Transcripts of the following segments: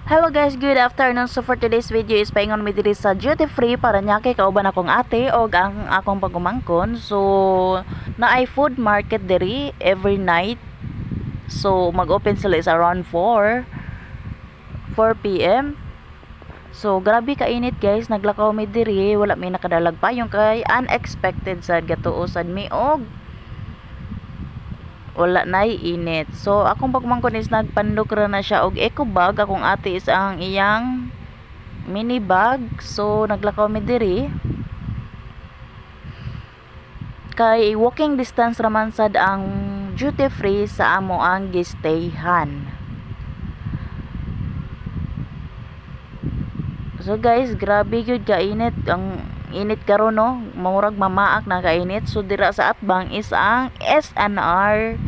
Hello guys, good afternoon. So for today's video is paingon mi diri sa duty free para niya kay kauban akong ate o ang akong pagumangkon. So naay food market diri every night. So mag-open sila is around 4 p.m. So grabe ka init guys, naglakaw mi diri, wala mi nakadalag pa yung kay unexpected sad gatuosan mi og wala na init. So akong pagmangkon is nagpandok ra na siya og eco bag. Akong ate is ang iyang mini bag. So naglakaw mi diri kay walking distance raman sad ang duty free sa amo ang gistayhan. So guys, grabe gyud ka init. Ang init karon no, mamurag mamaak na kainit. So dira sa atbang is ang SNR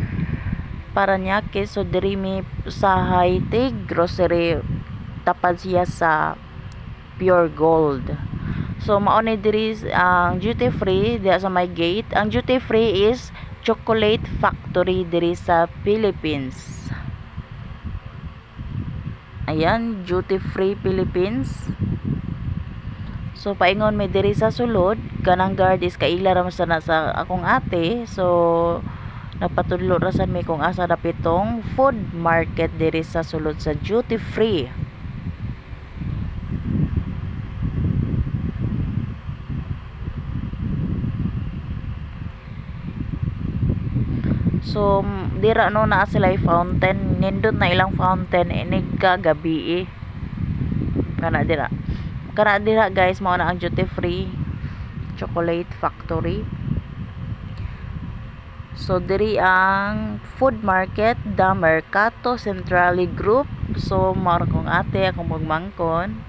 Paranaque. So diri mi sa Hightech grocery, tapad siya sa Pure Gold. So mao ni diri ang duty free diya sa my gate. Ang duty free is Chocolate Factory diri sa Philippines. Ayan, duty free Philippines. So paingon mi diri sa sulod, kanang guard is kaila ra na sa akong ate. So napatudlo ra sad mi kung asa dapitong food market diri sa sulod sa duty free. So dira no naa sila fountain, nindot na ilang fountain inig kagabi kana dira guys, mao na ang duty free Chocolate Factory. So diri ang food market, The Mercato Centrale Group. So mao kong ate akong magmangkon.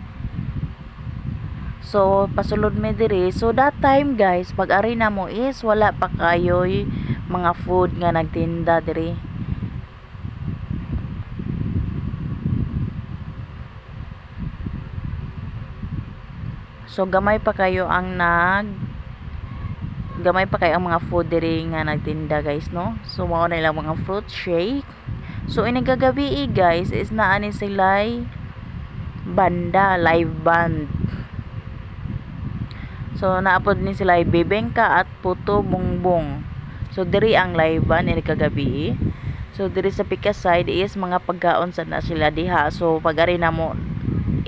So pasulod mi diri. So that time guys, pag ari na mo is wala pa kayoy mga food nga nagtinda diri. So gamay pa kayo ang mga food diri nga nagtinda guys no. So mao na ilang mga fruit shake. So inigagabi guys is naani sila'y banda, live band. So naapod ni sila'y bibengka at puto bongbong. So diri ang live band inigagabi. So diri sa pika side is mga pagkaon sa na sila diha. So pag ari na mo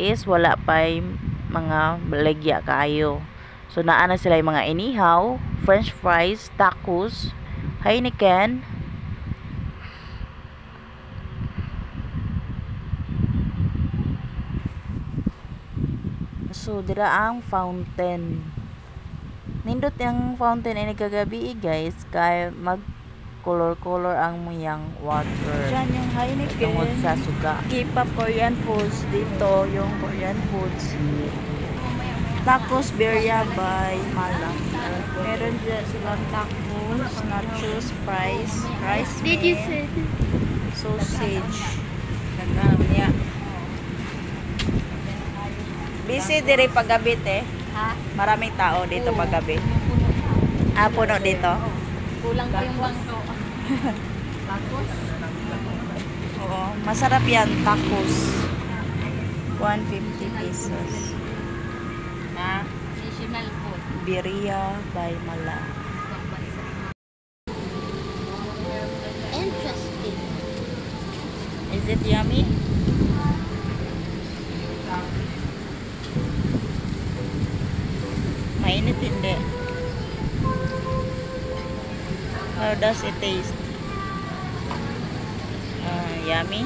is wala pa mga baligya kayo. So naana sila yung mga inihaw, french fries, tacos, Heineken, so dira ang fountain. Nindot yung fountain ay nagkagabi guys, kay mag color ang muyang water. Diyan yung Heineken tungod sa suga. K-pop Korean foods dito, yung Korean foods. Tacos Birria by Mala. Meron dyan silang tacos, nachos, fries, rice. Did you say sausage. Niya. Busy diri paggabi te. ha? Maraming tao dito paggabi. Puno dito. Kulang pa yung bangko. Tacos? Oo, masarap yan, tacos. 150 pesos. Na National food. Birria by Mala. Interesting. Is it yummy? Mainit hindi. How does it taste? Yummy?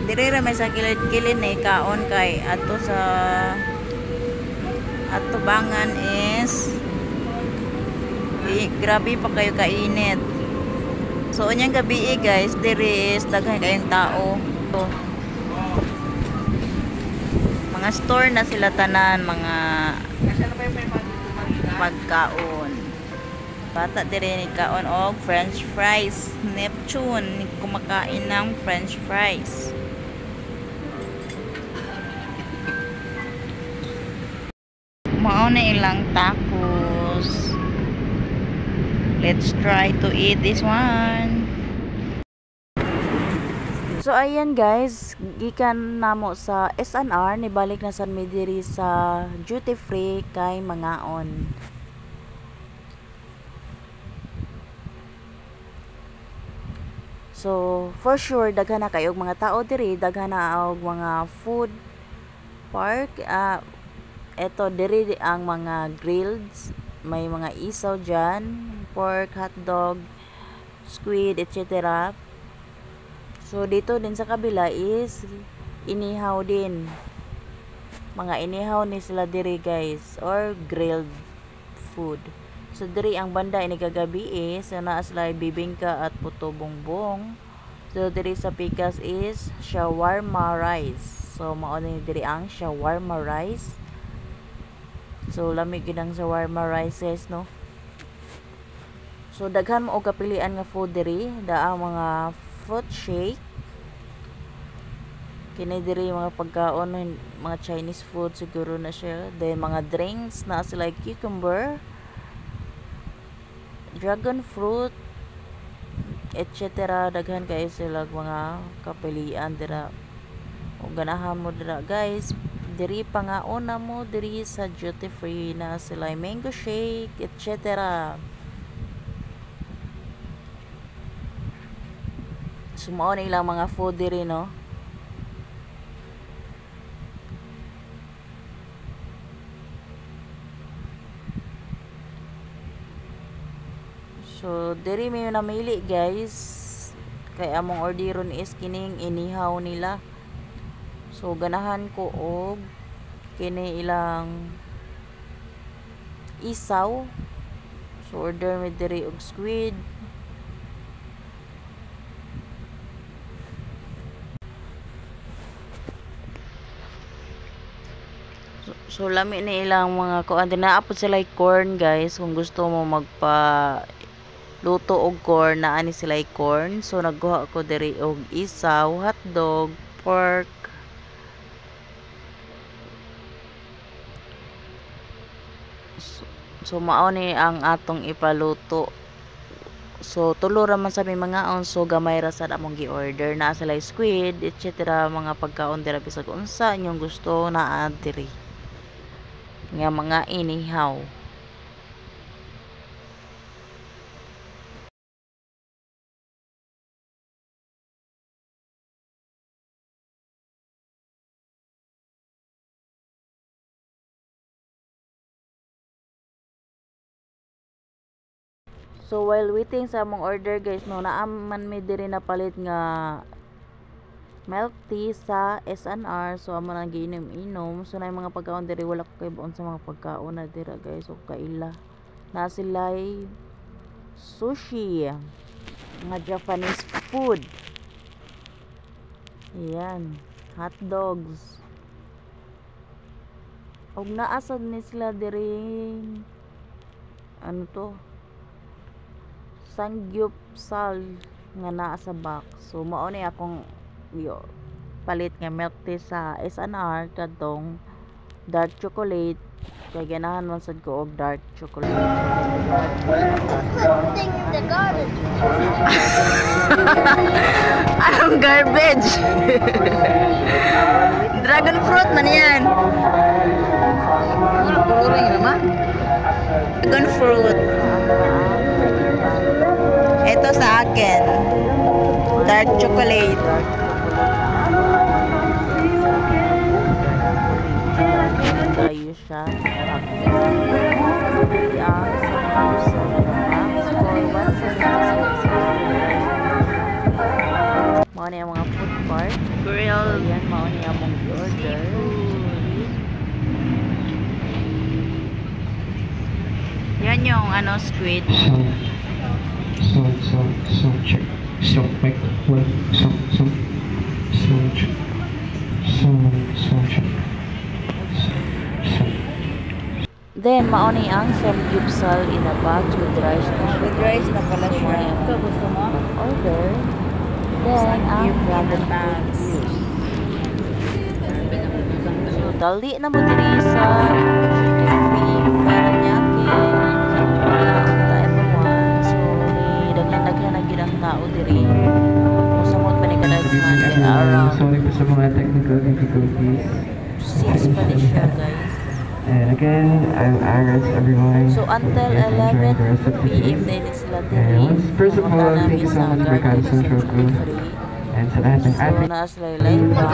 Dire ra may sa kilid-kilid na ikaon kay ato sa atubangan is grabe pa kayo kainit. So unyang gabi guys, dire is daghan kayong tao. So, mga store na sila tanan, mga pagkaon. Bata dire ni kaon og french fries. Neptune kumakain ng french fries. Mao na ilang tacos. Let's try to eat this one. So ayan guys, gikan namo sa SNR, nibalik na sad mi diri sa duty free kay mangaon. So for sure daghan na kayog mga tao diri, daghan na og mga food park. Eto diri ang mga grilled, may mga isaw dyan, pork, hotdog, squid, etc. So dito din sa kabila is inihaw din. Mga inihaw ni sila diri guys, or grilled food. So diri ang banda ini kagabi is naa sila bibingka at puto bongbong. So diri sa pikas is shawarma rice. So mao ni diri ang shawarma rice. So lamig gid ang shawarma rice guys, no. So daghan mo og kapilian nga food diri, daa mga fruit shake. Kini diri mga pagkaon, mga Chinese food siguro na siya. Then mga drinks na sila cucumber, dragon fruit, etc. Daghan kayo sila mga kapilian dira. O ganahan mo dira guys. Diri pangaon na mo diri sa duty free na sila mango shake, etc. Sumao na ilang mga food diri, no. So diri may namili guys, kay among orderon is kining inihaw nila. So ganahan ko og kini ilang isaw. So order mi diri og squid. So lami ni ilang mga kuan din naapod sila corn guys, kung gusto mo magpa luto og corn, naa ni sila corn. So nagkuha ko diri og isaw, hotdog, pork. So mao ni ang atong ipaluto. So tulo ra man sa may mga so gamay ra sad among gi-order. Na sila squid, etc. mga pagkaon dira bisag unsa inyong gusto naa diri. Nga mga inihaw. So while waiting sa among order guys, no, naaman mi diri na palit nga milk tea sa SNR. So amo nang giinom-inom. So na mga pagkaon diri wala ko kay buon sa mga pagkaon na dira guys. So kaila na sila'y sushi, mga Japanese food. Ayan, hot dogs. Og naasad ni sila diri ano to, sangyupsal nga naa sa box. So mao ni akong palit nga milk tea sa SNR kadtong dark chocolate, kay ganahan man sad ko og dark chocolate. Something in the garbage. Anong garbage? Dragon fruit man yan. Dragon fruit. Ito sa akin, dark chocolate. Tayo siya. Mao ni ang mga food part. Grill. Ayan, mao ni ang mong order. Yan yung ano, squid. So check. So check. Check. Then, mauni ang samgyeopsal in a box with rice. With rice na pala siya. Ito gusto mo? Order. Then, ang ramen bags. So, dali na mo diri sa duty free. tao diri. Musamot pa ni kadaghan kay around Sorry po sa mga technical difficulties. 6 pa ni siya guys. And again, I'm Aris, everyone. So until Yes, enjoy 11 the rest of the PM day. din sila And diri. first of all, Pumunta thank namin you so sa much, Garden Mercado Central Century Crew. Free. And sa lahat ng So ating na sila live ba?